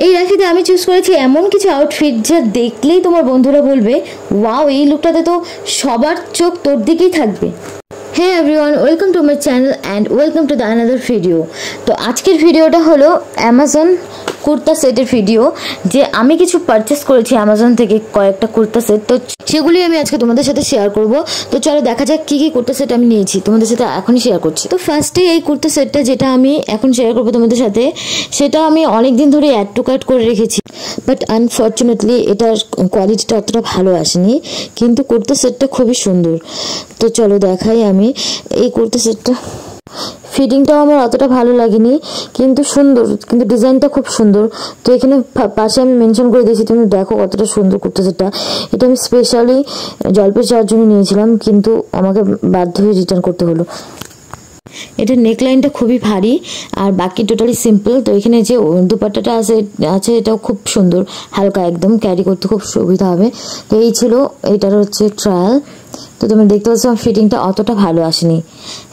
এই রাখিতে আমি চুজ করেছি এমন কিছু আউটফিট যা দেখলেই তোমার বন্ধুরা বলবে ওয়াও, এই লুকটাতে তো সবার চোখ তোর দিকেই থাকবে। Hey everyone, welcome to my channel and welcome to the another video. তো আজকের ভিডিওটা হলো অ্যামাজন কুর্তা সেটের ভিডিও, যে আমি কিছু পারচেস করেছি অ্যামাজন থেকে কয়েকটা কুর্তা সেট, তো সেগুলি আমি আজকে তোমাদের সাথে শেয়ার করব। তো চলো দেখা যাক কী কী কুর্তা সেট আমি নিয়েছি, তোমাদের সাথে এখনই শেয়ার করছি। তো ফার্স্টে এই কুর্তা সেটটা যেটা আমি এখন শেয়ার করবো তোমাদের সাথে, সেটা আমি অনেক দিন ধরে অ্যাড টু কার্ট করে রেখেছি, বাট আনফর্চুনেটলি এটার কোয়ালিটিটা অতটা ভালো আসেনি, কিন্তু কুর্তা সেটটা খুবই সুন্দর। তো চলো দেখাই আমি এই কুর্তা সেটটা। ফিটিংটাও আমার অতটা ভালো লাগেনি, কিন্তু সুন্দর, কিন্তু ডিজাইনটা খুব সুন্দর। তো এখানে পাশে আমি মেনশন করে দিয়েছি, তুমি দেখো কতটা সুন্দর কুর্তা সেটটা। এটা আমি স্পেশালি জলপে যাওয়ার জন্য নিয়েছিলাম, কিন্তু আমাকে বাধ্য হয়ে রিটার্ন করতে হলো। এটা নেকলাইনটা খুবই ভারী আর বাকি টোটালি সিম্পল। তো এখানে যে দুপাট্টাটা আছে এটাও খুব সুন্দর, হালকা, একদম ক্যারি করতে খুব সুবিধা হবে। তো এই ছিল এইটার হচ্ছে ট্রায়াল। তো তুমি দেখতে পাচ্ছ আমার ফিটিংটা অতটা ভালো আসেনি,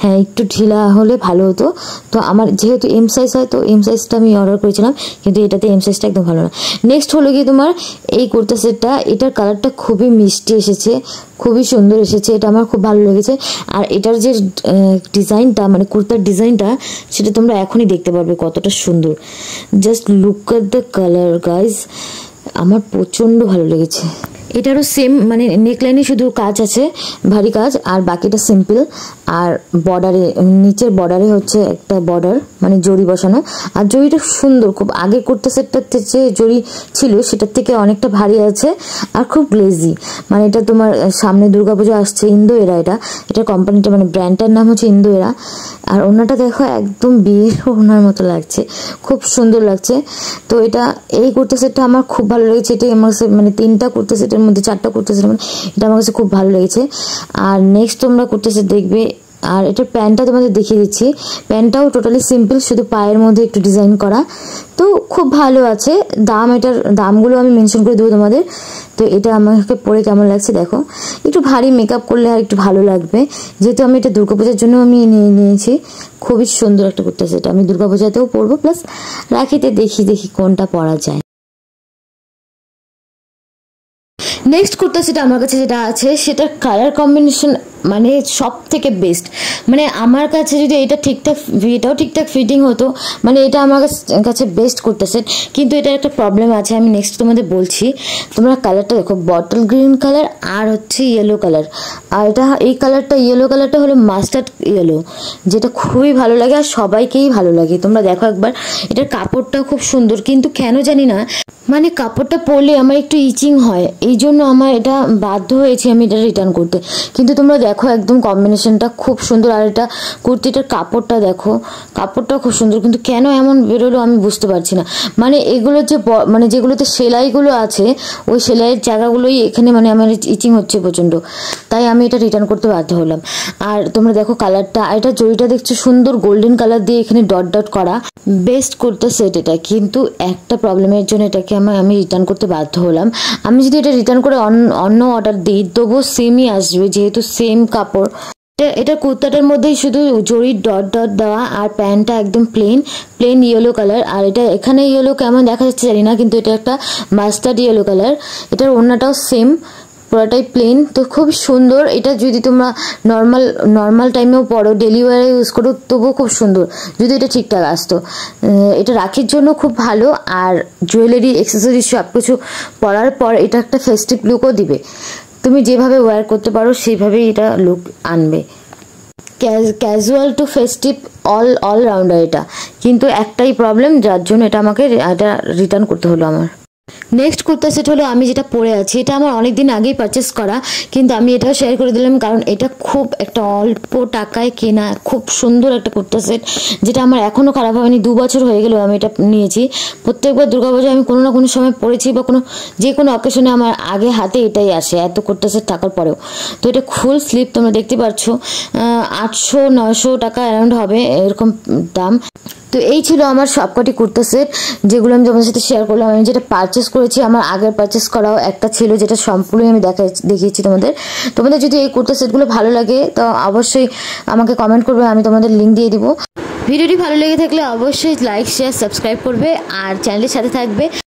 হ্যাঁ একটু ঢিলা হলে ভালো হতো। তো আমার যেহেতু এম সাইজ হয়, তো এম সাইজটা আমি অর্ডার করেছিলাম, কিন্তু এটাতে এম সাইজটা একদম ভালো না। নেক্সট হলো কি তোমার এই কুর্তা সেটটা, এটার কালারটা খুবই মিষ্টি এসেছে, খুবই সুন্দর এসেছে, এটা আমার খুব ভালো লেগেছে। আর এটার যে ডিজাইনটা, মানে কুর্তার ডিজাইনটা, সেটা তোমরা এখনই দেখতে পারবে কতটা সুন্দর। Just look at the colour guys, আমার প্রচণ্ড ভালো লেগেছে। এটারও সেম, মানে নেকলাইনে শুধু কাজ আছে, ভারী কাজ, আর বাকিটা সিম্পল। আর বর্ডারে, নিচের বর্ডারে হচ্ছে একটা বর্ডার, মানে জরি বসানো। আর জরিটা সুন্দর, খুব আগে কুর্তা সেটটাতে যে জরি ছিল সেটার থেকে অনেকটা ভারী আছে আর খুব গ্লেজি। মানে এটা তোমার সামনে দুর্গাপুজো আসছে, ইন্দো এরা, এটার কোম্পানিটা, মানে ব্র্যান্ডটার নাম হচ্ছে ইন্দো এরা। আর ওনাটা দেখো একদম বিয়ের ওনার মতো লাগছে, খুব সুন্দর লাগছে। তো এই কুর্তা সেটটা আমার খুব ভালো লেগেছে। এটাই আমার কাছে, মানে 3টা কুর্তা সেটের মধ্যে 4টা কুর্তা সেট, মানে এটা আমার কাছে খুব ভালো লেগেছে। আর নেক্সট তোমরা কুর্তা সেট দেখবে। আর এটার প্যান্টটা তোমাদের দেখিয়ে দিচ্ছি। প্যান্টটাও টোটালি সিম্পল, শুধু পায়ের মধ্যে একটু ডিজাইন করা, তো খুব ভালো আছে। এটার দামগুলো আমি মেনশন করে দেবো তোমাদের। তো এটা আমাকে পরে কেমন লাগছে দেখো, একটু ভারী মেকআপ করলে আর একটু ভালো লাগবে, যেহেতু আমি এটা দুর্গাপূজার জন্য আমি নিয়েছি। খুবই সুন্দর একটা কুর্তা সেট, আমি দুর্গাপূজাতেও পরবো, প্লাস রাখিতে দেখি কোনটা পরা যায়। নেক্সট কুর্তা সেটা আমার কাছে যেটা আছে, সেটার কালার কম্বিনেশন মানে সব থেকে বেস্ট। মানে আমার কাছে যদি এটাও ঠিকঠাক ফিটিং হতো, মানে এটা আমার কাছে বেস্ট কুর্তা সেট। কিন্তু এটার একটা প্রবলেম আছে, আমি নেক্সট তোমাদের বলছি। তোমরা কালারটা দেখো, বটল গ্রিন কালার আর হচ্ছে ইয়েলো কালার। আর এই কালারটা, ইয়েলো কালারটা হলো মাস্টার্ড ইয়েলো, যেটা খুবই ভালো লাগে আর সবাইকেই ভালো লাগে। তোমরা দেখো একবার, এটার কাপড়টা খুব সুন্দর, কিন্তু কেন জানি না, মানে কাপড়টা পরলে আমার একটু ইচিং হয়, এই জন্য আমার এটা বাধ্য হয়েছি আমি এটা রিটার্ন করতে। কিন্তু তোমরা দেখো একদম কম্বিনেশনটা খুব সুন্দর। আর এটা কুর্তিটার কাপড়টা দেখো, কাপড়টা খুব সুন্দর, কিন্তু কেন এমন বেরোলো আমি বুঝতে পারছি না। মানে এগুলো যে, মানে যেগুলোতে সেলাইগুলো আছে, ওই সেলাইয়ের জায়গাগুলোই এখানে, মানে আমার ইচিং হচ্ছে প্রচণ্ড, তাই আমি এটা রিটার্ন করতে বাধ্য হলাম। আর তোমরা দেখো কালারটা, এটা জরিটা দেখছো সুন্দর গোল্ডেন কালার দিয়ে এখানে ডট ডট করা, বেস্ট কুর্তা সেট এটা। কিন্তু একটা প্রবলেমের জন্য এটাকে আমি রিটার্ন করতে বাধ্য হলাম। আমি যদি এটা রিটার্ন করে অন্য অর্ডার দিই, তবুও সেমই আসবে, যেহেতু সেম কাপড়। এটা কুর্তাটার মধ্যেই শুধু জরির ডট ডট দেওয়া, আর প্যান্টটা একদম প্লেন ইয়েলো কালার। আর এটা এখানে ইয়েলো কেমন দেখা যাচ্ছে জানি না, কিন্তু এটা একটা মাস্টার্ড ইয়েলো কালার। এটার ওড়নাটাও সেম, পুরোটাই প্লেন। তো খুব সুন্দর। এটা যদি তোমরা নর্মাল টাইমেও পরো, ডেলি ওয়ারে ইউজ করো, তবুও খুব সুন্দর যদি এটা ঠিকঠাক আসতো। এটা রাখির জন্য খুব ভালো, আর জুয়েলারি, অ্যাক্সেসরিজ সব কিছু পরার পর এটা একটা ফেস্টিভ লুকও দিবে। তুমি যেভাবে ওয়্যার করতে পারো সেইভাবেই এটা লুক আনবে, ক্যাজুয়াল টু ফেস্টিভ, অলরাউন্ডার এটা। কিন্তু একটাই প্রবলেম, যার জন্য এটা আমাকে রিটার্ন করতে হলো আমার। নেক্সট কুর্তা সেট হলো আমি যেটা পরে আছি, এটা আমার অনেকদিন আগেই পারচেস করা, কিন্তু আমি এটাও শেয়ার করে দিলাম, কারণ এটা খুব একটা অল্প টাকায় কেনা খুব সুন্দর একটা কুর্তা সেট, যেটা আমার এখনও খারাপ হয়নি। 2 বছর হয়ে গেল আমি এটা নিয়েছি। প্রত্যেকবার দুর্গাপূজায় আমি কোনো না কোনো সময় পরেছি, বা যে কোনো অকেশনে আমার আগে হাতে এটাই আসে, এত কুর্তা সেট থাকার পরেও। তো এটা ফুল স্লিভ, তোমরা দেখতে পাচ্ছ, 800-900 টাকা অ্যারাউন্ড হবে এরকম দাম। তো এই ছিল আমার সবকটি কুর্তা সেট, যেগুলো আমি তোমাদের সাথে শেয়ার করলাম। আমি যেটা পারচেস করেছি, আমার আগের পারচেস করাও একটা ছিল, যেটা সম্পূর্ণই আমি দেখিয়েছি তোমাদের যদি এই কুর্তা সেটগুলো ভালো লাগে, তো অবশ্যই আমাকে কমেন্ট করবে, আমি তোমাদের লিঙ্ক দিয়ে দিব। ভিডিওটি ভালো লেগে থাকলে অবশ্যই লাইক শেয়ার সাবস্ক্রাইব করবে আর চ্যানেলের সাথে থাকবে।